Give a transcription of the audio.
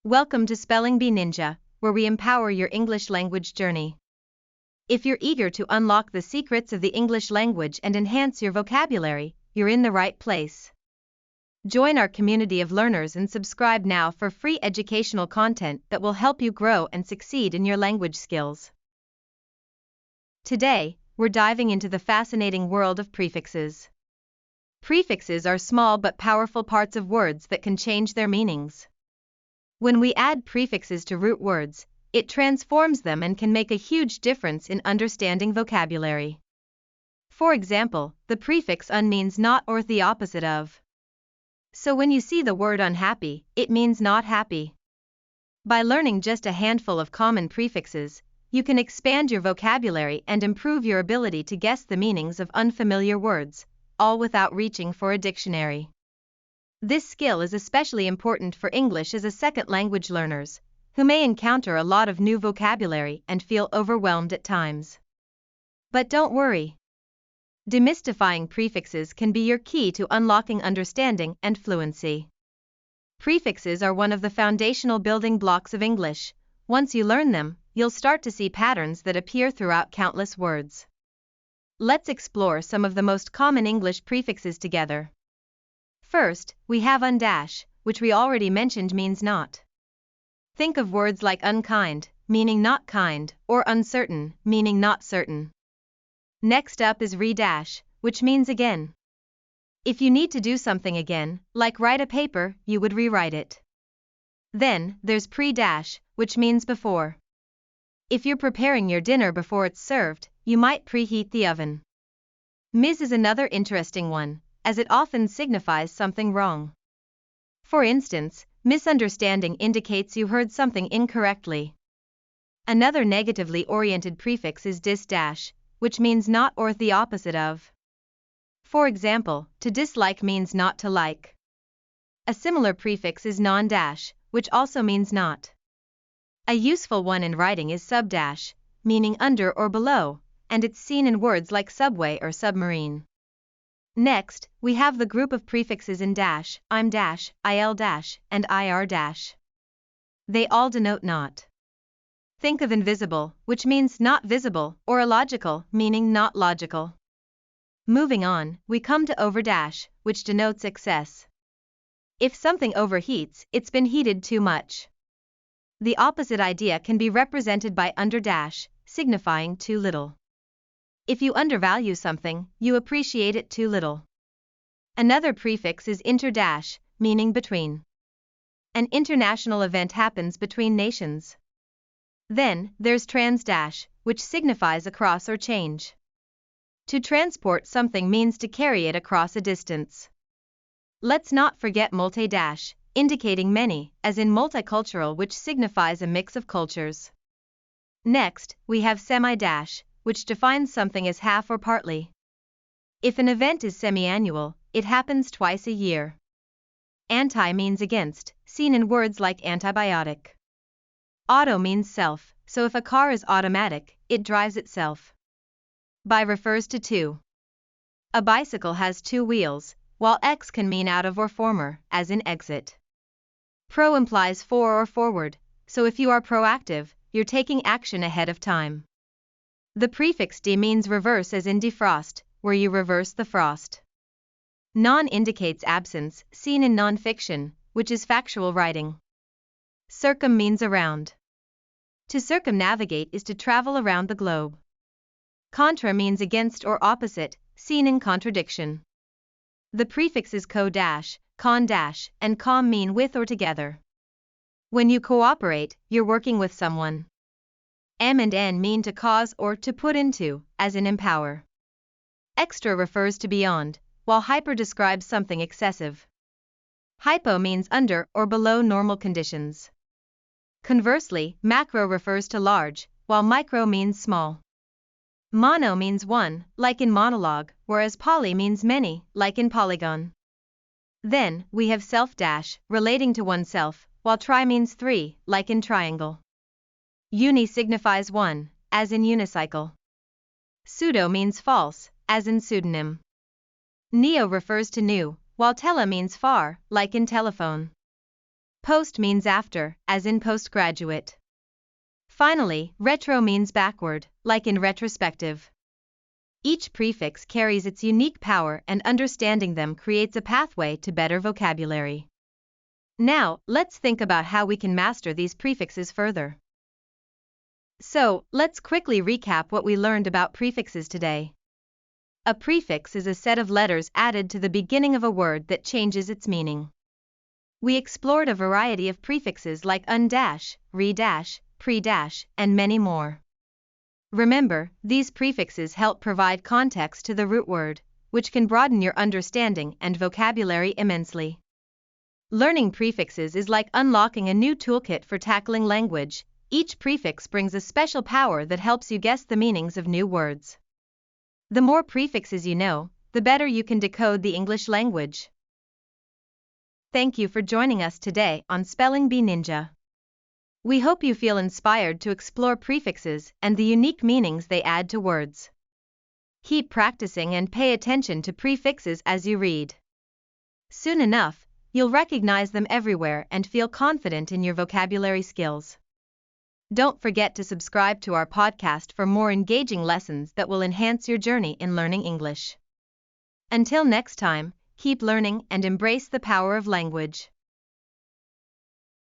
Welcome to Spelling Bee Ninja, where we empower your English language journey. If you're eager to unlock the secrets of the English language and enhance your vocabulary, you're in the right place. Join our community of learners and subscribe now for free educational content that will help you grow and succeed in your language skills. Today, we're diving into the fascinating world of prefixes. Prefixes are small but powerful parts of words that can change their meanings. When we add prefixes to root words, it transforms them and can make a huge difference in understanding vocabulary. For example, the prefix un means not or the opposite of. So when you see the word unhappy, it means not happy. By learning just a handful of common prefixes, you can expand your vocabulary and improve your ability to guess the meanings of unfamiliar words, all without reaching for a dictionary. This skill is especially important for English as a second language learners, who may encounter a lot of new vocabulary and feel overwhelmed at times. But don't worry. Demystifying prefixes can be your key to unlocking understanding and fluency. Prefixes are one of the foundational building blocks of English. Once you learn them, you'll start to see patterns that appear throughout countless words. Let's explore some of the most common English prefixes together. First, we have undash, which we already mentioned means not. Think of words like unkind, meaning not kind, or uncertain, meaning not certain. Next up is re-dash, which means again. If you need to do something again, like write a paper, you would rewrite it. Then, there's pre-dash, which means before. If you're preparing your dinner before it's served, you might preheat the oven. Mis is another interesting one, as it often signifies something wrong. For instance, misunderstanding indicates you heard something incorrectly. Another negatively oriented prefix is dis-dash, which means not or the opposite of. For example, to dislike means not to like. A similar prefix is non-dash, which also means not. A useful one in writing is sub-dash, meaning under or below, and it's seen in words like subway or submarine. Next, we have the group of prefixes in dash, I'm dash, il dash, and ir dash. They all denote not. Think of invisible, which means not visible, or illogical, meaning not logical. Moving on, we come to over dash, which denotes excess. If something overheats, it's been heated too much. The opposite idea can be represented by under dash, signifying too little. If you undervalue something, you appreciate it too little. Another prefix is inter-dash, meaning between. An international event happens between nations. Then, there's trans-dash, which signifies across or change. To transport something means to carry it across a distance. Let's not forget multi-dash, indicating many, as in multicultural, which signifies a mix of cultures. Next, we have semi-dash, which defines something as half or partly. If an event is semi-annual, it happens twice a year. Anti means against, seen in words like antibiotic. Auto means self, so if a car is automatic, it drives itself. Bi refers to two. A bicycle has two wheels, while ex can mean out of or former, as in exit. Pro implies for or forward, so if you are proactive, you're taking action ahead of time. The prefix de means reverse, as in defrost, where you reverse the frost. Non indicates absence, seen in non-fiction, which is factual writing. Circum means around. To circumnavigate is to travel around the globe. Contra means against or opposite, seen in contradiction. The prefixes co-dash, con-dash, and com mean with or together. When you cooperate, you're working with someone. M and N mean to cause or to put into, as in empower. Extra refers to beyond, while hyper describes something excessive. Hypo means under or below normal conditions. Conversely, macro refers to large, while micro means small. Mono means one, like in monologue, whereas poly means many, like in polygon. Then, we have self-dash, relating to oneself, while tri means three, like in triangle. Uni signifies one, as in unicycle. Pseudo means false, as in pseudonym. Neo refers to new, while tele means far, like in telephone. Post means after, as in postgraduate. Finally, retro means backward, like in retrospective. Each prefix carries its unique power, and understanding them creates a pathway to better vocabulary. Now, let's think about how we can master these prefixes further. So, let's quickly recap what we learned about prefixes today. A prefix is a set of letters added to the beginning of a word that changes its meaning. We explored a variety of prefixes like un-dash, re-dash, pre-dash, and many more. Remember, these prefixes help provide context to the root word, which can broaden your understanding and vocabulary immensely. Learning prefixes is like unlocking a new toolkit for tackling language. Each prefix brings a special power that helps you guess the meanings of new words. The more prefixes you know, the better you can decode the English language. Thank you for joining us today on Spelling Bee Ninja. We hope you feel inspired to explore prefixes and the unique meanings they add to words. Keep practicing and pay attention to prefixes as you read. Soon enough, you'll recognize them everywhere and feel confident in your vocabulary skills. Don't forget to subscribe to our podcast for more engaging lessons that will enhance your journey in learning English. Until next time, keep learning and embrace the power of language.